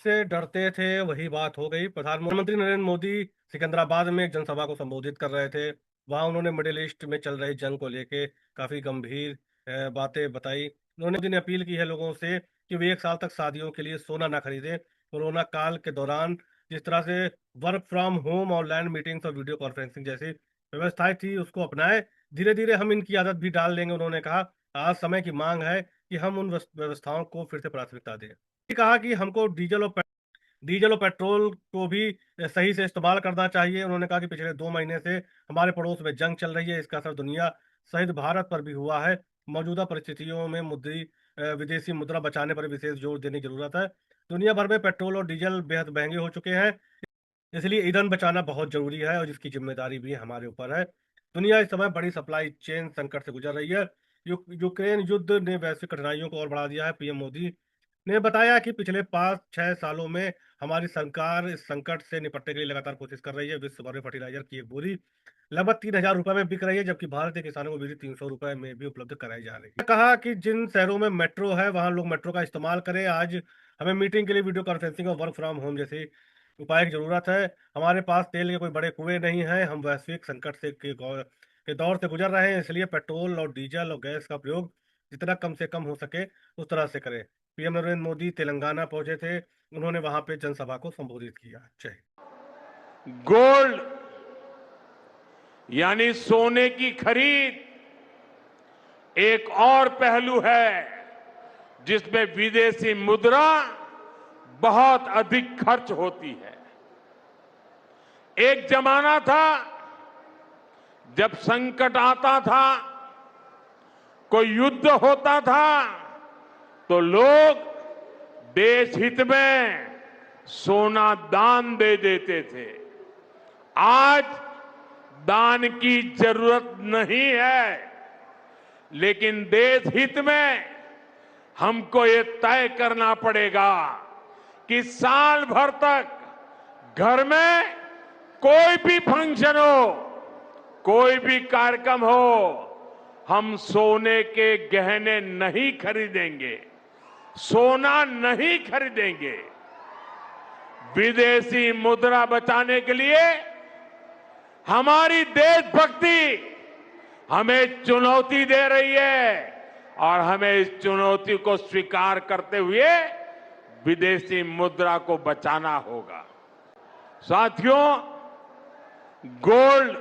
से डरते थे वही बात हो गई। प्रधानमंत्री नरेंद्र मोदी सिकंदराबाद में एक जनसभा को संबोधित कर रहे थे। वहां उन्होंने मिडिल ईस्ट में चल रही जंग को लेके काफी गंभीर बातें बताई। उन्होंने दिन अपील की है लोगों से कि वे 1 साल तक शादियों के लिए सोना ना खरीदें। कोरोना काल के दौरान जिस तरह से work from home, online meetings और वीडियो कॉन्फ्रेंसिंग जैसी व्यवस्थाएं थी उसको अपनाएं। धीरे धीरे हम इनकी आदत भी डाल लेंगे। उन्होंने कहा आज समय की मांग है कि हम उन व्यवस्थाओं को फिर से प्राथमिकता दें। कहा कि हमको डीजल और पेट्रोल को भी सही से इस्तेमाल करना चाहिए। उन्होंने कहा कि पिछले 2 महीने से हमारे पड़ोस में जंग चल रही है, इसका असर दुनिया सहित भारत पर भी हुआ है। मौजूदा परिस्थितियों में विदेशी मुद्रा बचाने पर विशेष जोर देने की जरूरत है। दुनिया भर में पेट्रोल और डीजल बेहद महंगे हो चुके हैं, इसलिए ईंधन बचाना बहुत जरूरी है और इसकी जिम्मेदारी भी हमारे ऊपर है। दुनिया इस समय बड़ी सप्लाई चेन संकट से गुजर रही है। यूक्रेन युद्ध ने वैश्विक कठिनाइयों को और बढ़ा दिया है। पीएम मोदी ने बताया कि पिछले 5-6 सालों में हमारी सरकार इस संकट से निपटने के लिए लगातार कोशिश कर रही है। विश्व भर में फर्टिलाइजर की एक बोरी लगभग 3,000 रुपए में बिक रही है, जबकि भारत के किसानों को भी 300 रुपए में भी उपलब्ध कराई जा रही है। कहा कि जिन शहरों में मेट्रो है वहां लोग मेट्रो का इस्तेमाल करें। आज हमें मीटिंग के लिए वीडियो कॉन्फ्रेंसिंग और वर्क फ्रॉम होम जैसे उपाय की जरूरत है। हमारे पास तेल के कोई बड़े कुएं नहीं हैं। हम वैश्विक संकट के दौर से गुजर रहे हैं, इसलिए पेट्रोल और डीजल और गैस का प्रयोग जितना कम से कम हो सके उस तरह से करें। पीएम नरेंद्र मोदी तेलंगाना पहुंचे थे। उन्होंने वहां पे जनसभा को संबोधित किया। जय हिंद। गोल्ड यानी सोने की खरीद एक और पहलू है जिसमें विदेशी मुद्रा बहुत अधिक खर्च होती है। एक जमाना था जब संकट आता था, कोई युद्ध होता था तो लोग देश हित में सोना दान दे देते थे। आज दान की जरूरत नहीं है, लेकिन देश हित में हमको ये तय करना पड़ेगा कि साल भर तक घर में कोई भी फंक्शन हो, कोई भी कार्यक्रम हो, हम सोने के गहने नहीं खरीदेंगे, सोना नहीं खरीदेंगे। विदेशी मुद्रा बचाने के लिए हमारी देशभक्ति हमें चुनौती दे रही है और हमें इस चुनौती को स्वीकार करते हुए विदेशी मुद्रा को बचाना होगा। साथियों, गोल्ड